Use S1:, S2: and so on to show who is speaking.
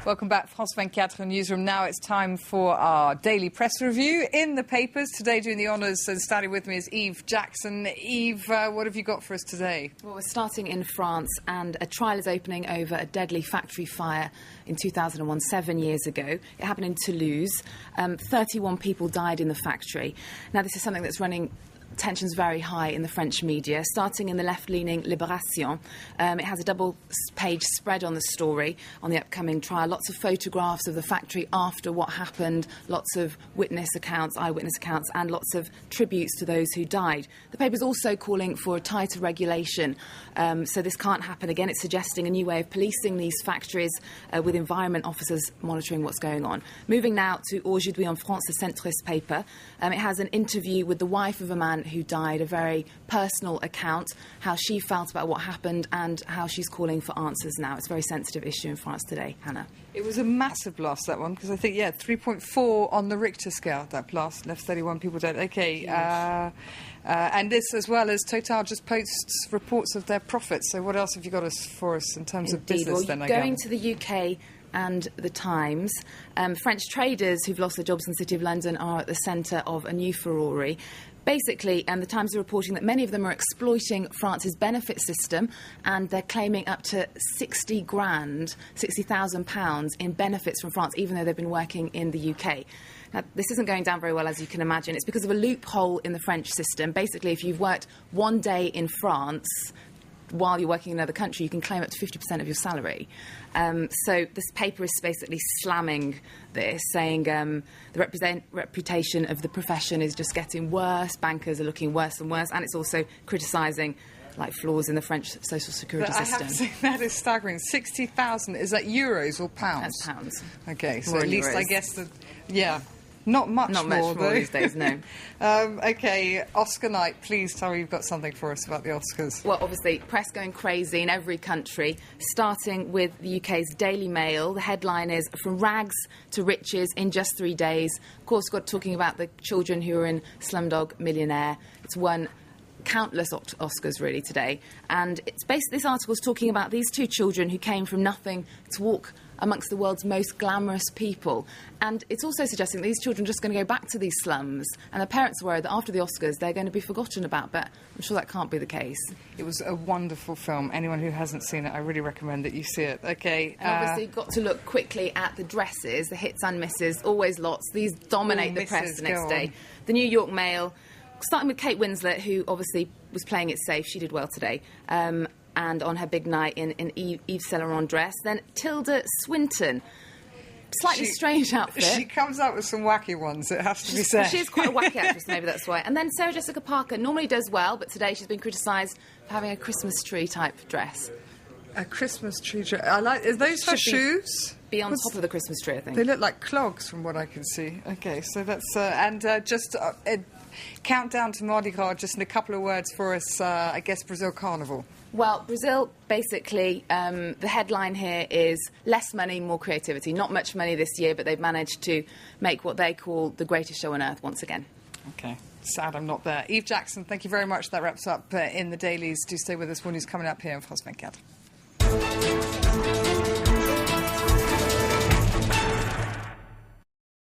S1: Welcome back, France 24 Newsroom. Now it's time for our daily press review in the papers. Today, doing the honours and standing with me is Eve Jackson. Eve, what have you got for us today?
S2: Well, we're starting in France, and a trial is opening over a deadly factory fire in 2001, 7 years ago. It happened in Toulouse. 31 people died in the factory. Now, this is something that's running tensions very high in the French media, starting in the left-leaning Libération. It has a double-page spread on the story on the upcoming trial, lots of photographs of the factory after what happened, lots of eyewitness accounts, and lots of tributes to those who died. The paper's also calling for a tighter regulation, so this can't happen again. It's suggesting a new way of policing these factories with environment officers monitoring what's going on. Moving now to Aujourd'hui en France, the centrist paper. It has an interview with the wife of a man who died, a very personal account, how she felt about what happened and how she's calling for answers now. It's a very sensitive issue in France today, Hannah.
S1: It was a massive blast, that one, because I think, 3.4 on the Richter scale, that blast, left 31 people dead. OK, and this, as well as Total just posts reports of their profits. So what else have you got for us in terms of business,
S2: well,
S1: then, I
S2: going to the UK and the Times, French traders who've lost their jobs in the City of London are at the centre of a new furore. Basically, the Times are reporting that many of them are exploiting France's benefit system, and they're claiming up to £60,000 in benefits from France, even though they've been working in the UK. Now, this isn't going down very well, as you can imagine. It's because of a loophole in the French system. Basically, if you've worked one day in France while you're working in another country, you can claim up to 50% of your salary. So this paper is basically slamming this, saying the reputation of the profession is just getting worse, bankers are looking worse and worse, and it's also criticising flaws in the French social security system.
S1: I have to say, that is staggering. 60,000, is that euros or pounds?
S2: That's pounds.
S1: OK, so
S2: more
S1: at least
S2: euros.
S1: I guess not much more
S2: these days, no.
S1: OK, Oscar night, please tell me you've got something for us about the Oscars.
S2: Well, obviously, press going crazy in every country, starting with the UK's Daily Mail. The headline is, "From rags to riches in just 3 days." Of course, we're talking about the children who are in Slumdog Millionaire. It's won countless Oscars, really, today. And this article is talking about these two children who came from nothing to walk amongst the world's most glamorous people. And it's also suggesting that these children are just going to go back to these slums, and their parents are worried that after the Oscars they're going to be forgotten about, but I'm sure that can't be the case.
S1: It was a wonderful film. Anyone who hasn't seen it, I really recommend that you see it. OK.
S2: And obviously, you've got to look quickly at the dresses, the hits and misses, always lots. These dominate the press the next day. The New York Mail, starting with Kate Winslet, who obviously was playing it safe. She did well today. And on her big night in Yves Saint Laurent dress. Then Tilda Swinton. Slightly strange outfit.
S1: She comes out with some wacky ones, it has to be said.
S2: She is quite a wacky actress, maybe that's why. And then Sarah Jessica Parker normally does well, but today she's been criticised for having a Christmas tree type dress.
S1: A Christmas tree dress. Are those her shoes?
S2: Be on top of the Christmas tree, I think.
S1: They look like clogs from what I can see. OK, so that's... just countdown to Mardi Gras, just in a couple of words for us, I guess Brazil Carnival.
S2: Well, Brazil, basically, the headline here is less money, more creativity. Not much money this year, but they've managed to make what they call the greatest show on earth once again. OK. Sad I'm not there. Eve Jackson, thank you very much. That wraps up in the dailies. Do stay with us. More news coming up here on France 24.